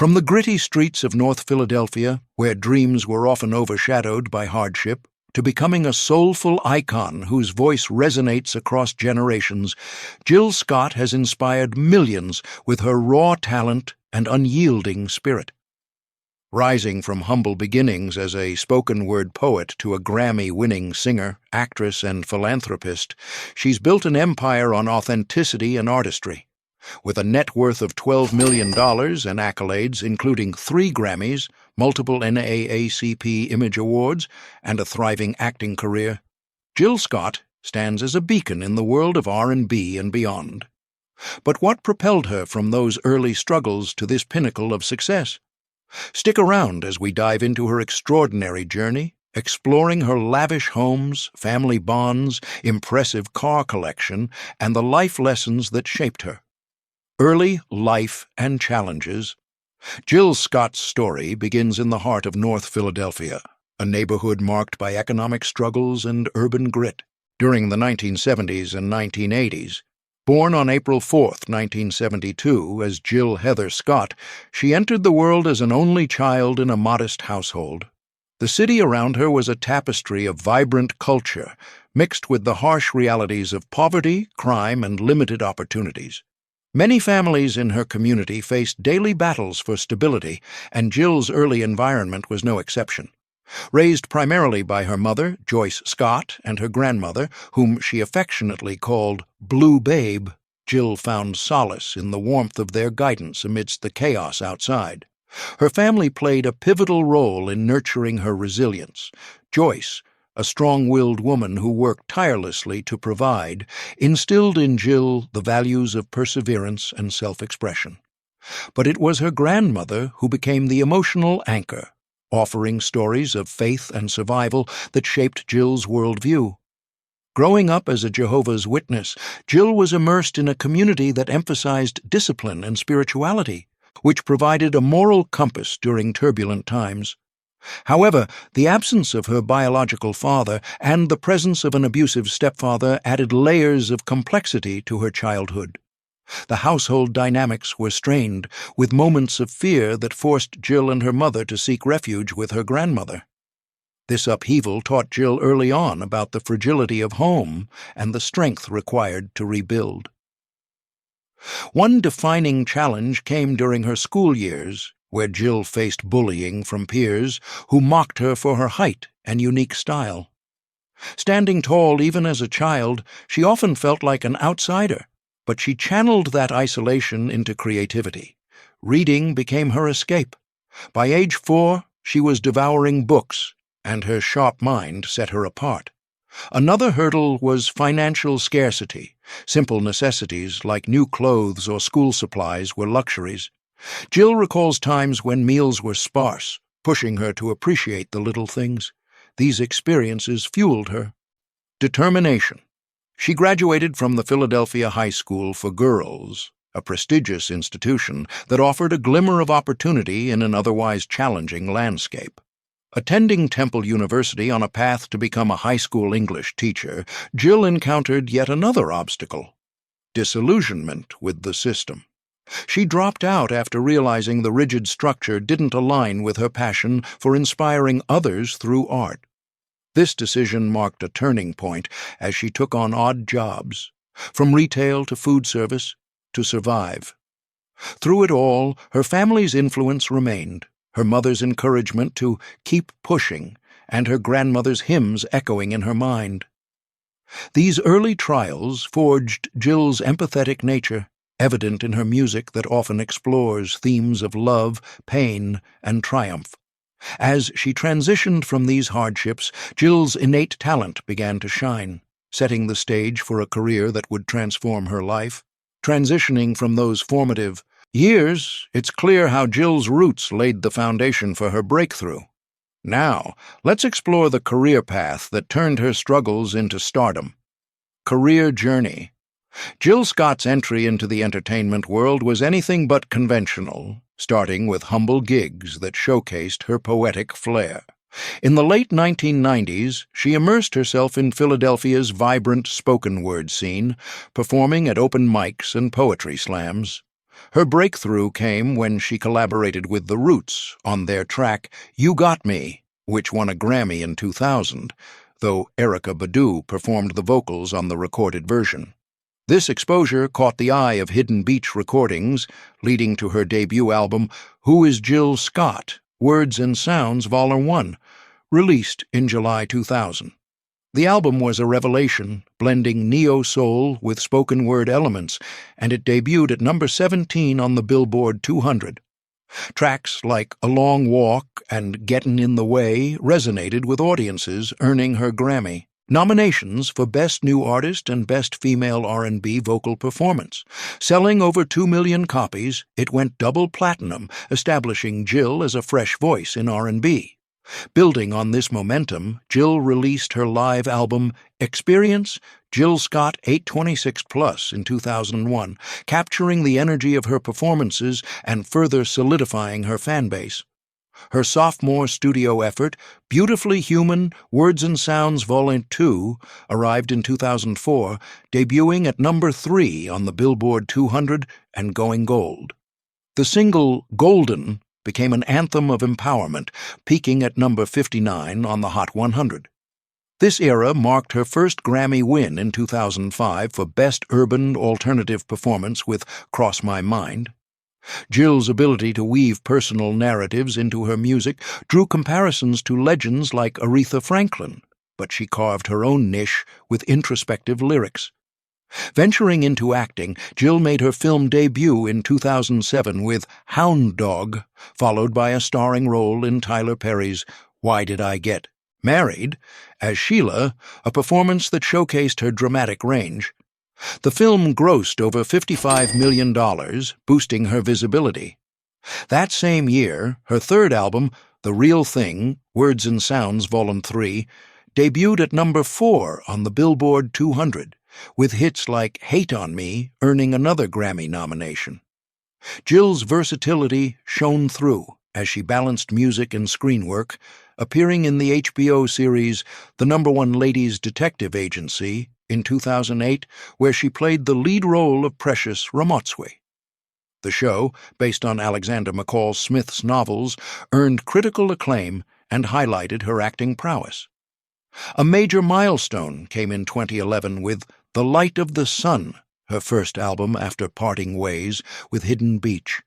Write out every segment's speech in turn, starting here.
From the gritty streets of North Philadelphia, where dreams were often overshadowed by hardship, to becoming a soulful icon whose voice resonates across generations, Jill Scott has inspired millions with her raw talent and unyielding spirit. Rising from humble beginnings as a spoken-word poet to a Grammy-winning singer, actress, and philanthropist, she's built an empire on authenticity and artistry. With a net worth of $12 million and accolades, including 3 Grammys, multiple NAACP Image Awards, and a thriving acting career, Jill Scott stands as a beacon in the world of R&B and beyond. But what propelled her from those early struggles to this pinnacle of success? Stick around as we dive into her extraordinary journey, exploring her lavish homes, family bonds, impressive car collection, and the life lessons that shaped her. Early life and challenges. Jill Scott's story begins in the heart of North Philadelphia, a neighborhood marked by economic struggles and urban grit. During the 1970s and 1980s, born on April 4, 1972, as Jill Heather Scott, she entered the world as an only child in a modest household. The city around her was a tapestry of vibrant culture, mixed with the harsh realities of poverty, crime, and limited opportunities. Many families in her community faced daily battles for stability, and Jill's early environment was no exception. Raised primarily by her mother, Joyce Scott, and her grandmother, whom she affectionately called Blue Babe, Jill found solace in the warmth of their guidance amidst the chaos outside. Her family played a pivotal role in nurturing her resilience. Joyce, a strong-willed woman who worked tirelessly to provide, instilled in Jill the values of perseverance and self-expression. But it was her grandmother who became the emotional anchor, offering stories of faith and survival that shaped Jill's worldview. Growing up as a Jehovah's Witness, Jill was immersed in a community that emphasized discipline and spirituality, which provided a moral compass during turbulent times. However, the absence of her biological father and the presence of an abusive stepfather added layers of complexity to her childhood. The household dynamics were strained, with moments of fear that forced Jill and her mother to seek refuge with her grandmother. This upheaval taught Jill early on about the fragility of home and the strength required to rebuild. One defining challenge came during her school years, where Jill faced bullying from peers who mocked her for her height and unique style. Standing tall even as a child, she often felt like an outsider, but she channeled that isolation into creativity. Reading became her escape. By age 4, she was devouring books, and her sharp mind set her apart. Another hurdle was financial scarcity. Simple necessities like new clothes or school supplies were luxuries. Jill recalls times when meals were sparse, pushing her to appreciate the little things. These experiences fueled her. Determination. She graduated from the Philadelphia High School for Girls, a prestigious institution that offered a glimmer of opportunity in an otherwise challenging landscape. Attending Temple University on a path to become a high school English teacher, Jill encountered yet another obstacle: disillusionment with the system. She dropped out after realizing the rigid structure didn't align with her passion for inspiring others through art. This decision marked a turning point as she took on odd jobs, from retail to food service, to survive. Through it all, her family's influence remained, her mother's encouragement to keep pushing, and her grandmother's hymns echoing in her mind. These early trials forged Jill's empathetic nature, evident in her music that often explores themes of love, pain, and triumph. As she transitioned from these hardships, Jill's innate talent began to shine, setting the stage for a career that would transform her life. Transitioning from those formative years, it's clear how Jill's roots laid the foundation for her breakthrough. Now, let's explore the career path that turned her struggles into stardom. Career journey. Jill Scott's entry into the entertainment world was anything but conventional, starting with humble gigs that showcased her poetic flair. In the late 1990s, she immersed herself in Philadelphia's vibrant spoken-word scene, performing at open mics and poetry slams. Her breakthrough came when she collaborated with The Roots on their track You Got Me, which won a Grammy in 2000, though Erykah Badu performed the vocals on the recorded version. This exposure caught the eye of Hidden Beach Recordings, leading to her debut album Who is Jill Scott? Words and Sounds Vol. 1, released in July 2000. The album was a revelation, blending neo-soul with spoken-word elements, and it debuted at number 17 on the Billboard 200. Tracks like A Long Walk and Gettin' in the Way resonated with audiences, earning her Grammy. Nominations for Best New Artist and Best Female R&B Vocal Performance. Selling over 2 million copies, it went double platinum, establishing Jill as a fresh voice in R&B. Building on this momentum, Jill released her live album Experience, Jill Scott 826 Plus in 2001, capturing the energy of her performances and further solidifying her fanbase. Her sophomore studio effort, Beautifully Human, Words and Sounds Vol. 2, arrived in 2004, debuting at number 3 on the Billboard 200 and going gold. The single Golden became an anthem of empowerment, peaking at number 59 on the Hot 100. This era marked her first Grammy win in 2005 for Best Urban Alternative Performance with Cross My Mind. Jill's ability to weave personal narratives into her music drew comparisons to legends like Aretha Franklin, but she carved her own niche with introspective lyrics. Venturing into acting, Jill made her film debut in 2007 with Hound Dog, followed by a starring role in Tyler Perry's Why Did I Get Married? As Sheila, a performance that showcased her dramatic range. The film grossed over $55 million, boosting her visibility. That same year, her third album, The Real Thing, Words and Sounds Vol. 3, debuted at number 4 on the Billboard 200, with hits like Hate on Me earning another Grammy nomination. Jill's versatility shone through as she balanced music and screen work, appearing in the HBO series The #1 Ladies Detective Agency in 2008, where she played the lead role of Precious Ramotswe. The show, based on Alexander McCall Smith's novels, earned critical acclaim and highlighted her acting prowess. A major milestone came in 2011 with The Light of the Sun, her first album after parting ways with Hidden Beach.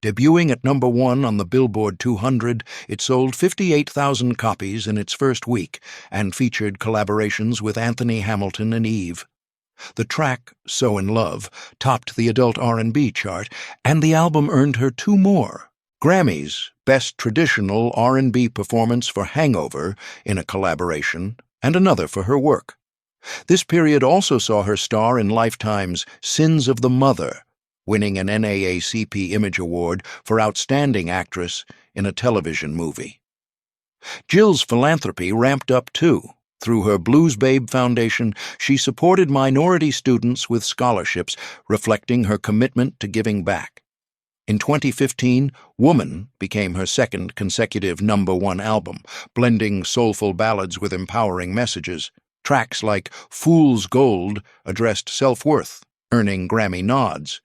Debuting at number 1 on the Billboard 200, it sold 58,000 copies in its first week and featured collaborations with Anthony Hamilton and Eve. The track, So in Love, topped the adult R&B chart, and the album earned her 2 more Grammys, Best Traditional R&B Performance for Hangover in a collaboration, and another for her work. This period also saw her star in Lifetime's Sins of the Mother, winning an NAACP Image Award for Outstanding Actress in a Television Movie. Jill's philanthropy ramped up too. Through her Blues Babe Foundation, she supported minority students with scholarships, reflecting her commitment to giving back. In 2015, Woman became her second consecutive #1 album, blending soulful ballads with empowering messages. Tracks like Fool's Gold addressed self-worth, earning Grammy nods.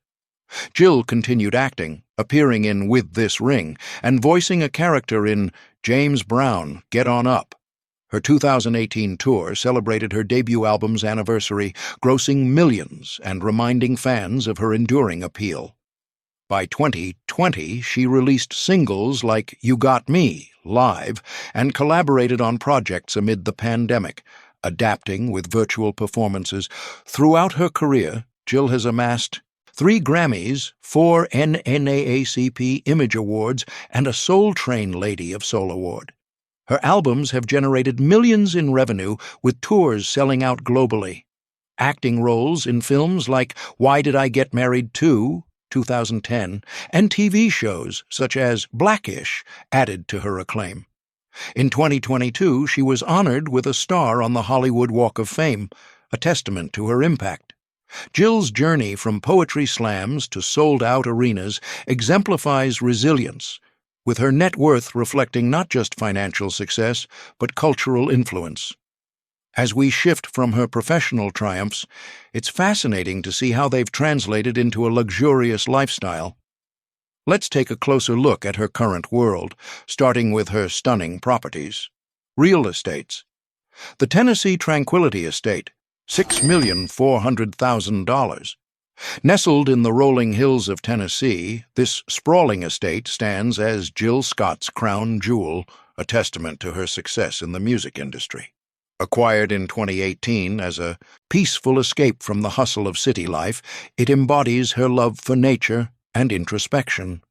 Jill continued acting, appearing in With This Ring, and voicing a character in James Brown, Get On Up. Her 2018 tour celebrated her debut album's anniversary, grossing millions and reminding fans of her enduring appeal. By 2020, she released singles like You Got Me, live, and collaborated on projects amid the pandemic, adapting with virtual performances. Throughout her career, Jill has amassed 3 Grammys, 4 NAACP Image Awards, and a Soul Train Lady of Soul Award. Her albums have generated millions in revenue, with tours selling out globally. Acting roles in films like Why Did I Get Married 2, 2010, and TV shows such as Blackish added to her acclaim. In 2022, she was honored with a star on the Hollywood Walk of Fame, a testament to her impact. Jill's journey from poetry slams to sold-out arenas exemplifies resilience, with her net worth reflecting not just financial success, but cultural influence. As we shift from her professional triumphs, it's fascinating to see how they've translated into a luxurious lifestyle. Let's take a closer look at her current world, starting with her stunning properties. Real estates. The Tennessee Tranquility Estate, $6,400,000. Nestled in the rolling hills of Tennessee, this sprawling estate stands as Jill Scott's crown jewel, a testament to her success in the music industry. Acquired in 2018 as a peaceful escape from the hustle of city life, it embodies her love for nature and introspection.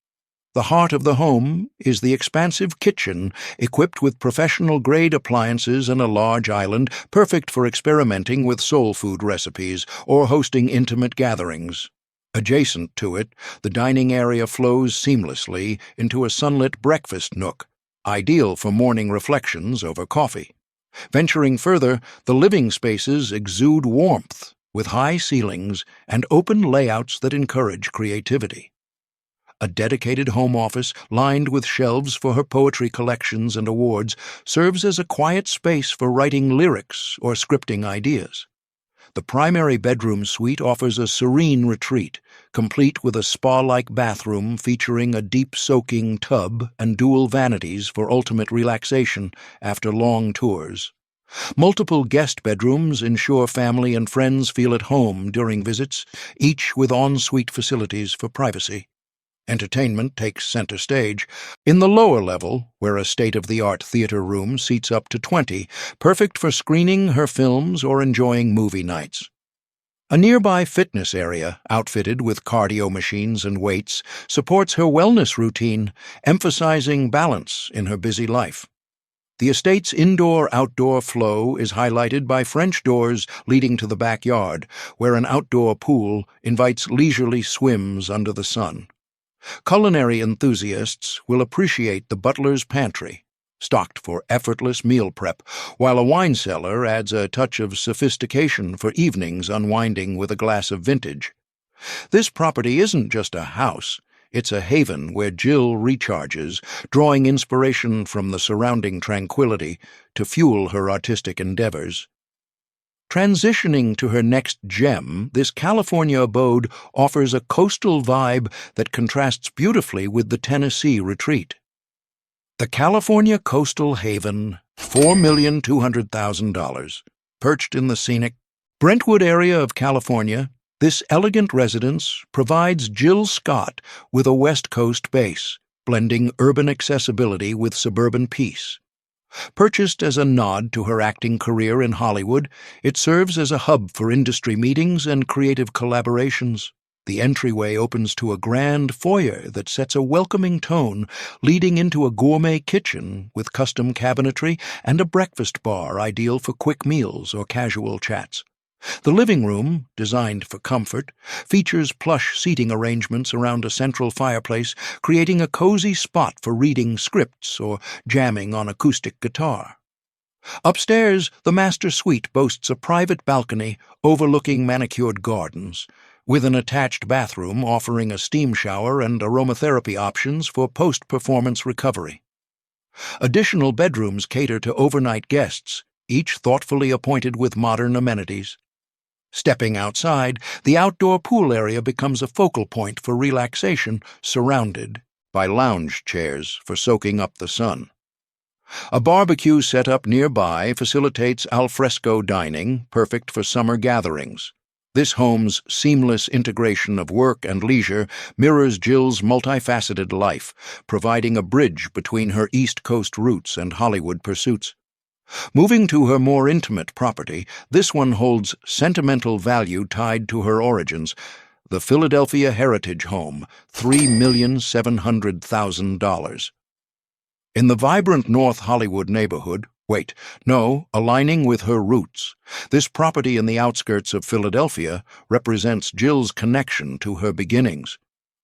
The heart of the home is the expansive kitchen, equipped with professional-grade appliances and a large island, perfect for experimenting with soul food recipes or hosting intimate gatherings. Adjacent to it, the dining area flows seamlessly into a sunlit breakfast nook, ideal for morning reflections over coffee. Venturing further, the living spaces exude warmth, with high ceilings and open layouts that encourage creativity. A dedicated home office, lined with shelves for her poetry collections and awards, serves as a quiet space for writing lyrics or scripting ideas. The primary bedroom suite offers a serene retreat, complete with a spa-like bathroom featuring a deep-soaking tub and dual vanities for ultimate relaxation after long tours. Multiple guest bedrooms ensure family and friends feel at home during visits, each with en-suite facilities for privacy. Entertainment takes center stage. In the lower level, where a state-of-the-art theater room seats up to 20, perfect for screening her films or enjoying movie nights. A nearby fitness area, outfitted with cardio machines and weights, supports her wellness routine, emphasizing balance in her busy life. The estate's indoor-outdoor flow is highlighted by French doors leading to the backyard, where an outdoor pool invites leisurely swims under the sun. Culinary enthusiasts will appreciate the butler's pantry, stocked for effortless meal prep, while a wine cellar adds a touch of sophistication for evenings unwinding with a glass of vintage. This property isn't just a house, it's a haven where Jill recharges, drawing inspiration from the surrounding tranquility to fuel her artistic endeavors. Transitioning to her next gem, this California abode offers a coastal vibe that contrasts beautifully with the Tennessee retreat. The California Coastal Haven, $4,200,000. Perched in the scenic Brentwood area of California, this elegant residence provides Jill Scott with a West Coast base, blending urban accessibility with suburban peace. Purchased as a nod to her acting career in Hollywood, it serves as a hub for industry meetings and creative collaborations. The entryway opens to a grand foyer that sets a welcoming tone, leading into a gourmet kitchen with custom cabinetry and a breakfast bar ideal for quick meals or casual chats. The living room, designed for comfort, features plush seating arrangements around a central fireplace, creating a cozy spot for reading scripts or jamming on acoustic guitar. Upstairs, the master suite boasts a private balcony overlooking manicured gardens, with an attached bathroom offering a steam shower and aromatherapy options for post-performance recovery. Additional bedrooms cater to overnight guests, each thoughtfully appointed with modern amenities. Stepping outside, the outdoor pool area becomes a focal point for relaxation, surrounded by lounge chairs for soaking up the sun. A barbecue set up nearby facilitates al fresco dining, perfect for summer gatherings. This home's seamless integration of work and leisure mirrors Jill's multifaceted life, providing a bridge between her East Coast roots and Hollywood pursuits. Moving to her more intimate property, this one holds sentimental value tied to her origins. The Philadelphia Heritage Home, $3,700,000. In the vibrant North Hollywood neighborhood, aligning with her roots, this property in the outskirts of Philadelphia represents Jill's connection to her beginnings.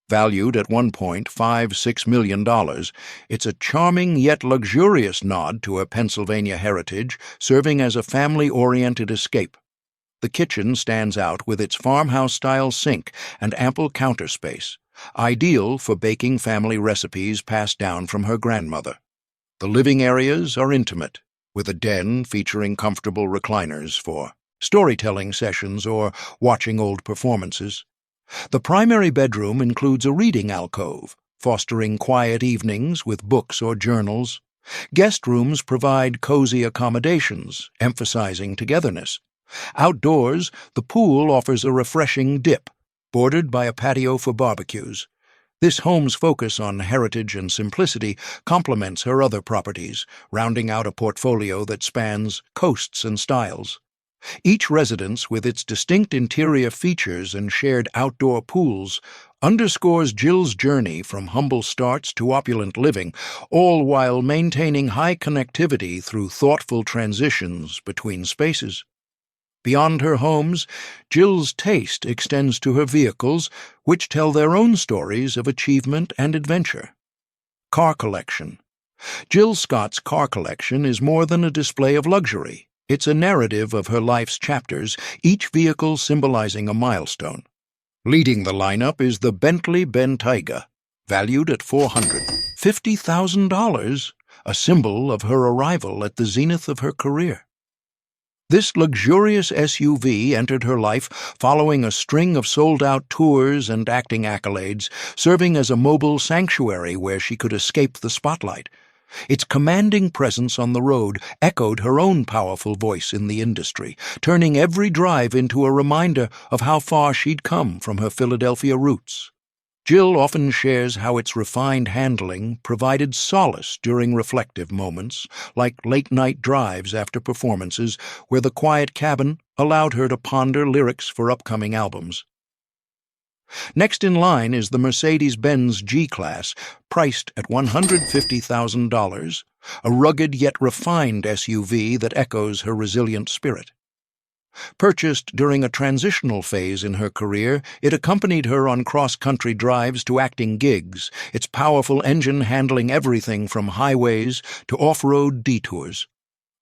Valued at $1.56 million, it's a charming yet luxurious nod to her Pennsylvania heritage, serving as a family-oriented escape. The kitchen stands out with its farmhouse-style sink and ample counter space, ideal for baking family recipes passed down from her grandmother. The living areas are intimate, with a den featuring comfortable recliners for storytelling sessions or watching old performances. The primary bedroom includes a reading alcove, fostering quiet evenings with books or journals. Guest rooms provide cozy accommodations, emphasizing togetherness. Outdoors, the pool offers a refreshing dip, bordered by a patio for barbecues. This home's focus on heritage and simplicity complements her other properties, rounding out a portfolio that spans coasts and styles. Each residence, with its distinct interior features and shared outdoor pools, underscores Jill's journey from humble starts to opulent living, all while maintaining high connectivity through thoughtful transitions between spaces. Beyond her homes, Jill's taste extends to her vehicles, which tell their own stories of achievement and adventure. Car collection. Jill Scott's car collection is more than a display of luxury. It's a narrative of her life's chapters, each vehicle symbolizing a milestone. Leading the lineup is the Bentley Bentayga, valued at $450,000, a symbol of her arrival at the zenith of her career. This luxurious SUV entered her life following a string of sold-out tours and acting accolades, serving as a mobile sanctuary where she could escape the spotlight. Its commanding presence on the road echoed her own powerful voice in the industry, turning every drive into a reminder of how far she'd come from her Philadelphia roots. Jill often shares how its refined handling provided solace during reflective moments, like late-night drives after performances, where the quiet cabin allowed her to ponder lyrics for upcoming albums. Next in line is the Mercedes-Benz G-Class, priced at $150,000, a rugged yet refined SUV that echoes her resilient spirit. Purchased during a transitional phase in her career, it accompanied her on cross-country drives to acting gigs, its powerful engine handling everything from highways to off-road detours.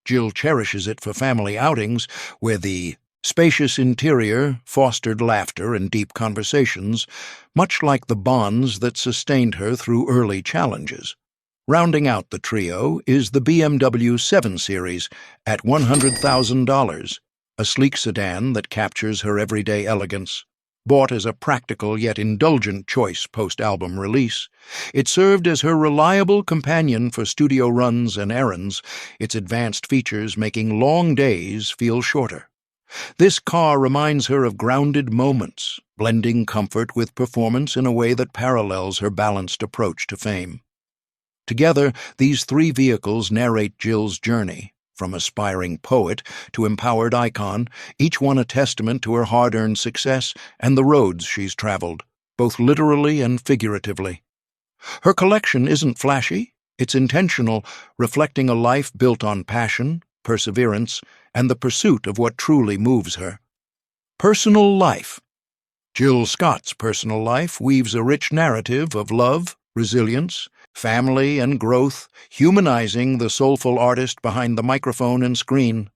Jill cherishes it for family outings, where the spacious interior fostered laughter and deep conversations, much like the bonds that sustained her through early challenges. Rounding out the trio is the BMW 7 Series at $100,000, a sleek sedan that captures her everyday elegance. Bought as a practical yet indulgent choice post-album release, it served as her reliable companion for studio runs and errands, its advanced features making long days feel shorter. This car reminds her of grounded moments, blending comfort with performance in a way that parallels her balanced approach to fame. Together, these three vehicles narrate Jill's journey, from aspiring poet to empowered icon, each one a testament to her hard-earned success and the roads she's traveled, both literally and figuratively. Her collection isn't flashy, it's intentional, reflecting a life built on passion, perseverance, and the pursuit of what truly moves her. Personal life. Jill Scott's personal life weaves a rich narrative of love, resilience, family, and growth, humanizing the soulful artist behind the microphone and screen.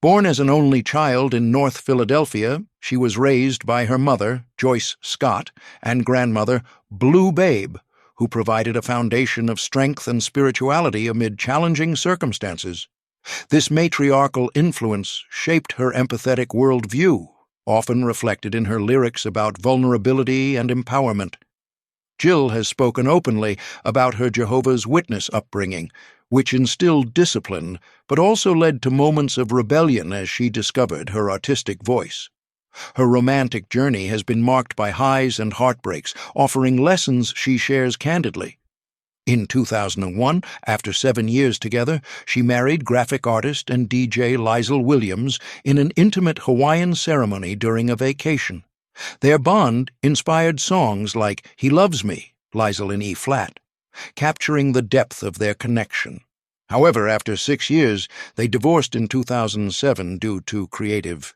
Born as an only child in North Philadelphia, she was raised by her mother, Joyce Scott, and grandmother, Blue Babe, who provided a foundation of strength and spirituality amid challenging circumstances. This matriarchal influence shaped her empathetic worldview, often reflected in her lyrics about vulnerability and empowerment. Jill has spoken openly about her Jehovah's Witness upbringing, which instilled discipline but also led to moments of rebellion as she discovered her artistic voice. Her romantic journey has been marked by highs and heartbreaks, offering lessons she shares candidly. In 2001, after 7 years together, she married graphic artist and DJ Liesl Williams in an intimate Hawaiian ceremony during a vacation. Their bond inspired songs like He Loves Me, Liesl in E-flat, capturing the depth of their connection. However, after 6 years, they divorced in 2007 due to creative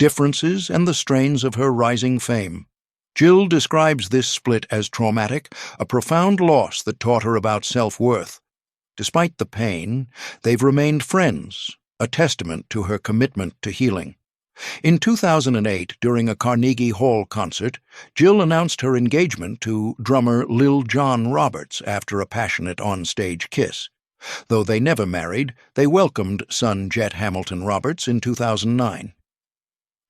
differences and the strains of her rising fame. Jill describes this split as traumatic, a profound loss that taught her about self-worth. Despite the pain, they've remained friends, a testament to her commitment to healing. In 2008, during a Carnegie Hall concert, Jill announced her engagement to drummer Lil Jon Roberts after a passionate on-stage kiss. Though they never married, they welcomed son Jet Hamilton Roberts in 2009.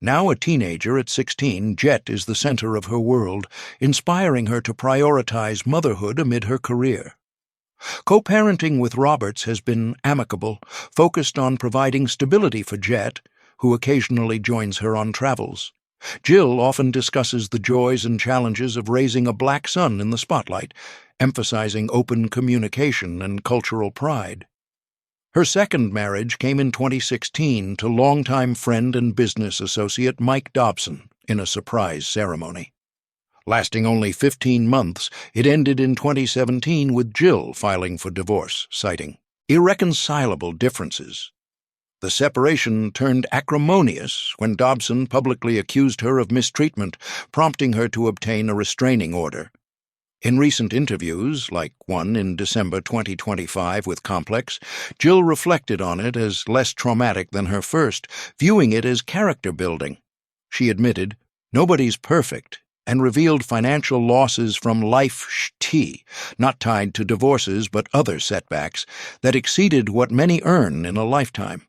Now a teenager at 16, Jet is the center of her world, inspiring her to prioritize motherhood amid her career. Co-parenting with Roberts has been amicable, focused on providing stability for Jet, who occasionally joins her on travels. Jill often discusses the joys and challenges of raising a black son in the spotlight, emphasizing open communication and cultural pride. Her second marriage came in 2016 to longtime friend and business associate Mike Dobson in a surprise ceremony. Lasting only 15 months, it ended in 2017 with Jill filing for divorce, citing irreconcilable differences. The separation turned acrimonious when Dobson publicly accused her of mistreatment, prompting her to obtain a restraining order. In recent interviews, like one in December 2025 with Complex, Jill reflected on it as less traumatic than her first, viewing it as character building. She admitted, "Nobody's perfect," and revealed financial losses from life not tied to divorces but other setbacks, that exceeded what many earn in a lifetime.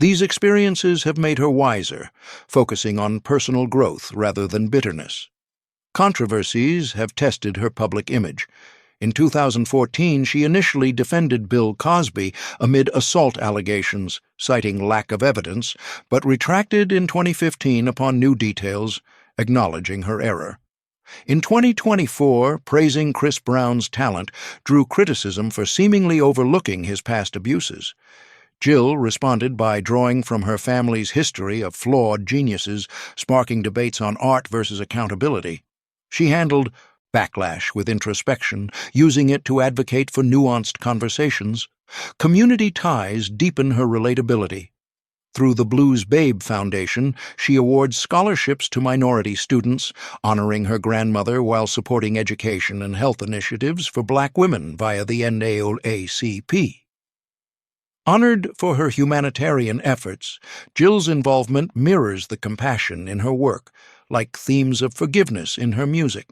These experiences have made her wiser, focusing on personal growth rather than bitterness. Controversies have tested her public image. In 2014, she initially defended Bill Cosby amid assault allegations, citing lack of evidence, but retracted in 2015 upon new details, acknowledging her error. In 2024, praising Chris Brown's talent drew criticism for seemingly overlooking his past abuses. Jill responded by drawing from her family's history of flawed geniuses, sparking debates on art versus accountability. She handled backlash with introspection, using it to advocate for nuanced conversations. Community ties deepen her relatability. Through the Blues Babe Foundation, she awards scholarships to minority students, honoring her grandmother while supporting education and health initiatives for Black women via the NAACP. Honored for her humanitarian efforts, Jill's involvement mirrors the compassion in her work, like themes of forgiveness in her music.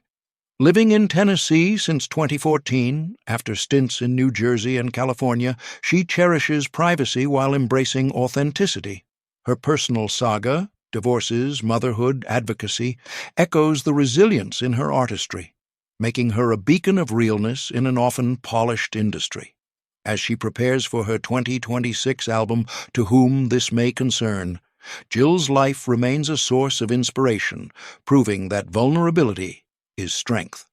Living in Tennessee since 2014, after stints in New Jersey and California, she cherishes privacy while embracing authenticity. Her personal saga, divorces, motherhood, advocacy, echoes the resilience in her artistry, making her a beacon of realness in an often polished industry. As she prepares for her 2026 album, To Whom This May Concern, Jill's life remains a source of inspiration, proving that vulnerability is strength.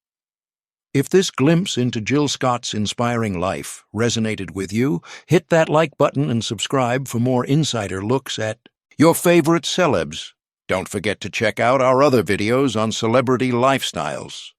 If this glimpse into Jill Scott's inspiring life resonated with you, hit that like button and subscribe for more insider looks at your favorite celebs. Don't forget to check out our other videos on celebrity lifestyles.